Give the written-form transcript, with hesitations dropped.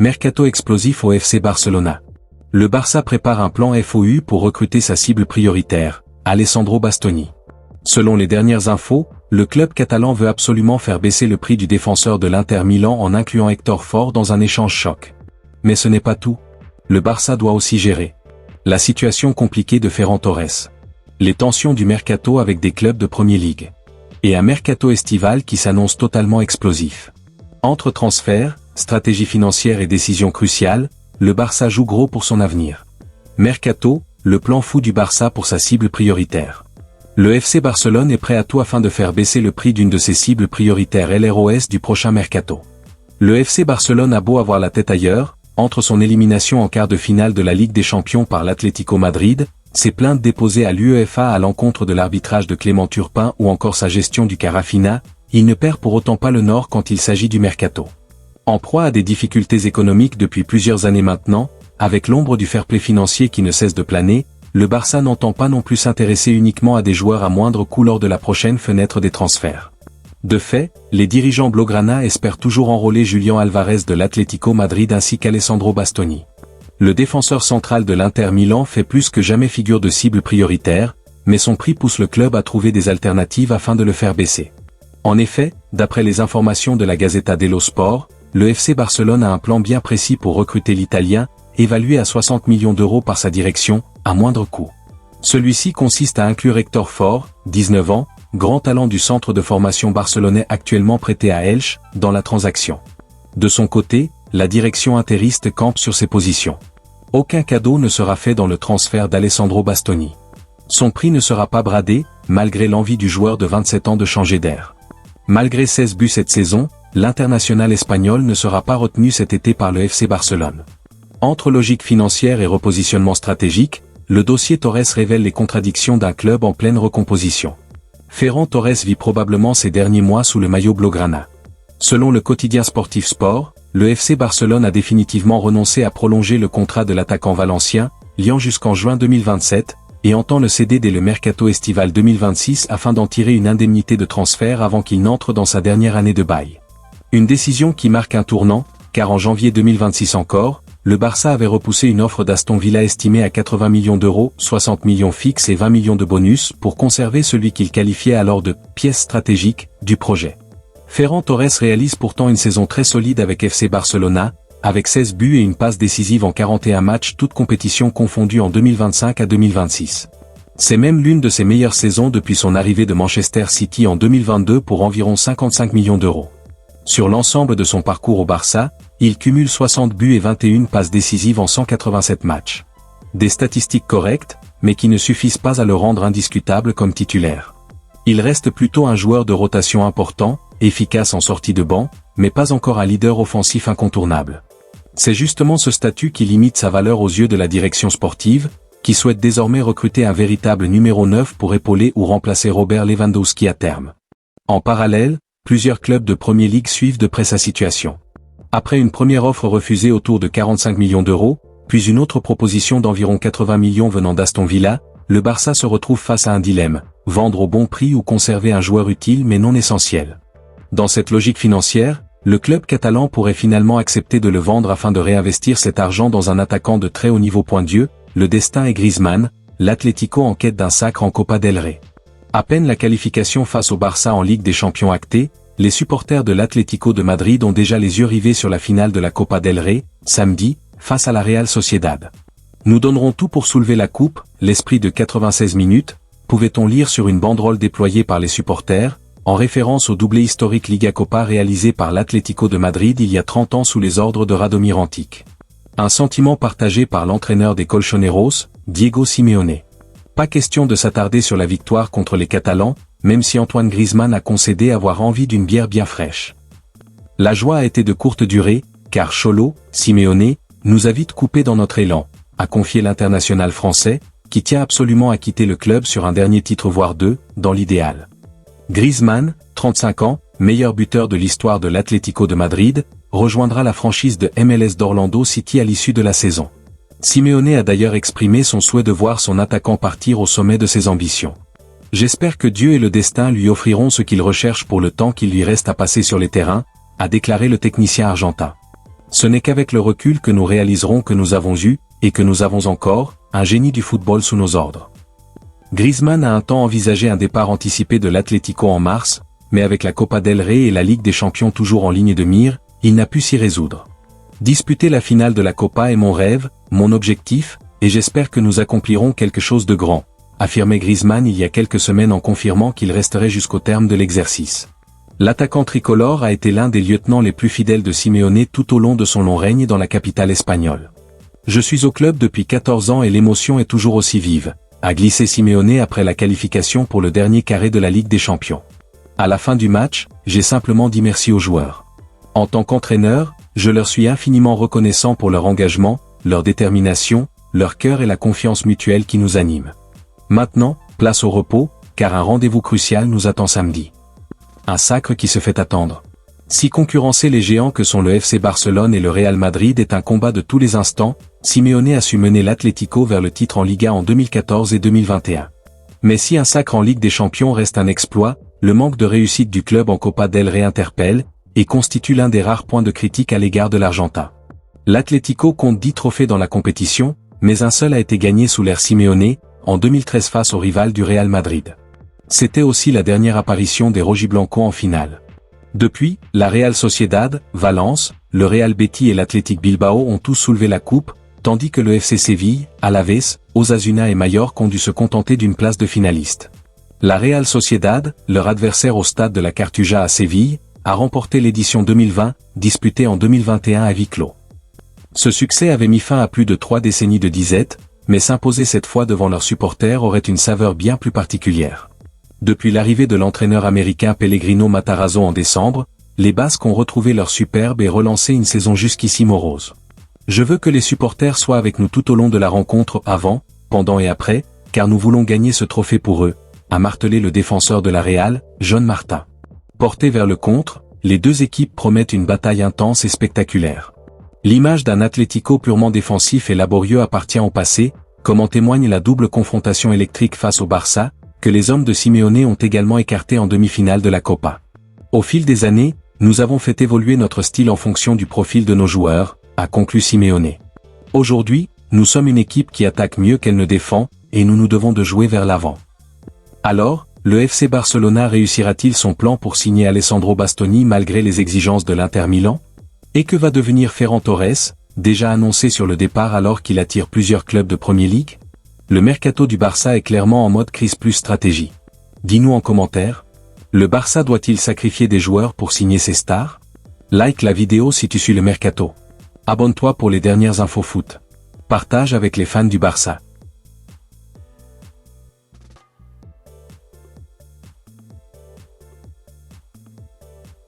Mercato explosif au FC Barcelona. Le Barça prépare un plan FOU pour recruter sa cible prioritaire, Alessandro Bastoni. Selon les dernières infos, le club catalan veut absolument faire baisser le prix du défenseur de l'Inter Milan en incluant Hector Ford dans un échange choc. Mais ce n'est pas tout. Le Barça doit aussi gérer la situation compliquée de Ferran Torres, les tensions du mercato avec des clubs de Premier League, et un mercato estival qui s'annonce totalement explosif. Entre transferts, stratégie financière et décisions cruciales, le Barça joue gros pour son avenir. Mercato, le plan fou du Barça pour sa cible prioritaire. Le FC Barcelone est prêt à tout afin de faire baisser le prix d'une de ses cibles prioritaires LROS du prochain mercato. Le FC Barcelone a beau avoir la tête ailleurs, entre son élimination en quart de finale de la Ligue des Champions par l'Atlético Madrid, ses plaintes déposées à l'UEFA à l'encontre de l'arbitrage de Clément Turpin ou encore sa gestion du Carafina, il ne perd pour autant pas le nord quand il s'agit du mercato. En proie à des difficultés économiques depuis plusieurs années maintenant, avec l'ombre du fair-play financier qui ne cesse de planer, le Barça n'entend pas non plus s'intéresser uniquement à des joueurs à moindre coût lors de la prochaine fenêtre des transferts. De fait, les dirigeants blaugrana espèrent toujours enrôler Julián Alvarez de l'Atlético Madrid ainsi qu'Alessandro Bastoni. Le défenseur central de l'Inter Milan fait plus que jamais figure de cible prioritaire, mais son prix pousse le club à trouver des alternatives afin de le faire baisser. En effet, d'après les informations de la Gazzetta dello Sport, le FC Barcelone a un plan bien précis pour recruter l'Italien, évalué à 60 millions d'euros par sa direction, à moindre coût. Celui-ci consiste à inclure Hector Ford, 19 ans, grand talent du centre de formation barcelonais actuellement prêté à Elche, dans la transaction. De son côté, la direction interiste campe sur ses positions. Aucun cadeau ne sera fait dans le transfert d'Alessandro Bastoni. Son prix ne sera pas bradé, malgré l'envie du joueur de 27 ans de changer d'air. Malgré 16 buts cette saison, l'international espagnol ne sera pas retenu cet été par le FC Barcelone. Entre logique financière et repositionnement stratégique, le dossier Torres révèle les contradictions d'un club en pleine recomposition. Ferran Torres vit probablement ses derniers mois sous le maillot blaugrana. Selon le quotidien sportif Sport, le FC Barcelone a définitivement renoncé à prolonger le contrat de l'attaquant valencien, liant jusqu'en juin 2027, et entend le céder dès le mercato estival 2026 afin d'en tirer une indemnité de transfert avant qu'il n'entre dans sa dernière année de bail. Une décision qui marque un tournant, car en janvier 2026 encore, le Barça avait repoussé une offre d'Aston Villa estimée à 80 millions d'euros, 60 millions fixes et 20 millions de bonus pour conserver celui qu'il qualifiait alors de « pièce stratégique » du projet. Ferran Torres réalise pourtant une saison très solide avec FC Barcelona, avec 16 buts et une passe décisive en 41 matchs toutes compétitions confondues en 2025 à 2026. C'est même l'une de ses meilleures saisons depuis son arrivée de Manchester City en 2022 pour environ 55 millions d'euros. Sur l'ensemble de son parcours au Barça, il cumule 60 buts et 21 passes décisives en 187 matchs. Des statistiques correctes, mais qui ne suffisent pas à le rendre indiscutable comme titulaire. Il reste plutôt un joueur de rotation important, efficace en sortie de banc, mais pas encore un leader offensif incontournable. C'est justement ce statut qui limite sa valeur aux yeux de la direction sportive, qui souhaite désormais recruter un véritable numéro 9 pour épauler ou remplacer Robert Lewandowski à terme. En parallèle, plusieurs clubs de Premier League suivent de près sa situation. Après une première offre refusée autour de 45 millions d'euros, puis une autre proposition d'environ 80 millions venant d'Aston Villa, le Barça se retrouve face à un dilemme, vendre au bon prix ou conserver un joueur utile mais non essentiel. Dans cette logique financière, le club catalan pourrait finalement accepter de le vendre afin de réinvestir cet argent dans un attaquant de très haut niveau. Dieu, le destin est Griezmann, l'Atlético en quête d'un sacre en Copa del Rey. À peine la qualification face au Barça en Ligue des Champions actée, les supporters de l'Atlético de Madrid ont déjà les yeux rivés sur la finale de la Copa del Rey, samedi, face à la Real Sociedad. Nous donnerons tout pour soulever la coupe, l'esprit de 96 minutes, pouvait-on lire sur une banderole déployée par les supporters, en référence au doublé historique Liga Copa réalisé par l'Atlético de Madrid il y a 30 ans sous les ordres de Radomir Antic. Un sentiment partagé par l'entraîneur des Colchoneros, Diego Simeone. Pas question de s'attarder sur la victoire contre les Catalans, même si Antoine Griezmann a concédé avoir envie d'une bière bien fraîche. La joie a été de courte durée, car Cholo, Simeone, nous a vite coupé dans notre élan, a confié l'international français, qui tient absolument à quitter le club sur un dernier titre voire deux, dans l'idéal. Griezmann, 35 ans, meilleur buteur de l'histoire de l'Atlético de Madrid, rejoindra la franchise de MLS d'Orlando City à l'issue de la saison. Simeone a d'ailleurs exprimé son souhait de voir son attaquant partir au sommet de ses ambitions. J'espère que Dieu et le destin lui offriront ce qu'il recherche pour le temps qu'il lui reste à passer sur les terrains, a déclaré le technicien argentin. Ce n'est qu'avec le recul que nous réaliserons que nous avons eu, et que nous avons encore, un génie du football sous nos ordres. Griezmann a un temps envisagé un départ anticipé de l'Atlético en mars, mais avec la Copa del Rey et la Ligue des Champions toujours en ligne de mire, il n'a pu s'y résoudre. Disputer la finale de la Copa est mon rêve, mon objectif, et j'espère que nous accomplirons quelque chose de grand, affirmait Griezmann il y a quelques semaines en confirmant qu'il resterait jusqu'au terme de l'exercice. L'attaquant tricolore a été l'un des lieutenants les plus fidèles de Simeone tout au long de son long règne dans la capitale espagnole. Je suis au club depuis 14 ans et l'émotion est toujours aussi vive, a glissé Simeone après la qualification pour le dernier carré de la Ligue des Champions. À la fin du match, j'ai simplement dit merci aux joueurs. En tant qu'entraîneur, je leur suis infiniment reconnaissant pour leur engagement, leur détermination, leur cœur et la confiance mutuelle qui nous anime. Maintenant, place au repos, car un rendez-vous crucial nous attend samedi. Un sacre qui se fait attendre. Si concurrencer les géants que sont le FC Barcelone et le Real Madrid est un combat de tous les instants, Simeone a su mener l'Atlético vers le titre en Liga en 2014 et 2021. Mais si un sacre en Ligue des Champions reste un exploit, le manque de réussite du club en Copa del Rey interpelle, et constitue l'un des rares points de critique à l'égard de l'Argentin. L'Atlético compte 10 trophées dans la compétition, mais un seul a été gagné sous l'ère Simeone, en 2013 face au rival du Real Madrid. C'était aussi la dernière apparition des rojiblancos en finale. Depuis, la Real Sociedad, Valence, le Real Betis et l'Athletic Bilbao ont tous soulevé la coupe, tandis que le FC Séville, Alaves, Osasuna et Mallorca ont dû se contenter d'une place de finaliste. La Real Sociedad, leur adversaire au stade de la Cartuja à Séville, a remporté l'édition 2020, disputée en 2021 à huis clos. Ce succès avait mis fin à plus de 3 décennies de disette, mais s'imposer cette fois devant leurs supporters aurait une saveur bien plus particulière. Depuis l'arrivée de l'entraîneur américain Pellegrino Matarazzo en décembre, les Basques ont retrouvé leur superbe et relancé une saison jusqu'ici morose. Je veux que les supporters soient avec nous tout au long de la rencontre avant, pendant et après, car nous voulons gagner ce trophée pour eux, a martelé le défenseur de la Real, John Martin. Portés vers le contre, les deux équipes promettent une bataille intense et spectaculaire. L'image d'un Atlético purement défensif et laborieux appartient au passé, comme en témoigne la double confrontation électrique face au Barça, que les hommes de Simeone ont également écarté en demi-finale de la Copa. Au fil des années, nous avons fait évoluer notre style en fonction du profil de nos joueurs, a conclu Simeone. Aujourd'hui, nous sommes une équipe qui attaque mieux qu'elle ne défend, et nous nous devons de jouer vers l'avant. Alors, le FC Barcelona réussira-t-il son plan pour signer Alessandro Bastoni malgré les exigences de l'Inter Milan? Et que va devenir Ferran Torres, déjà annoncé sur le départ alors qu'il attire plusieurs clubs de Premier League? Le mercato du Barça est clairement en mode crise plus stratégie. Dis-nous en commentaire. Le Barça doit-il sacrifier des joueurs pour signer ses stars? Like la vidéo si tu suis le mercato. Abonne-toi pour les dernières infos foot. Partage avec les fans du Barça.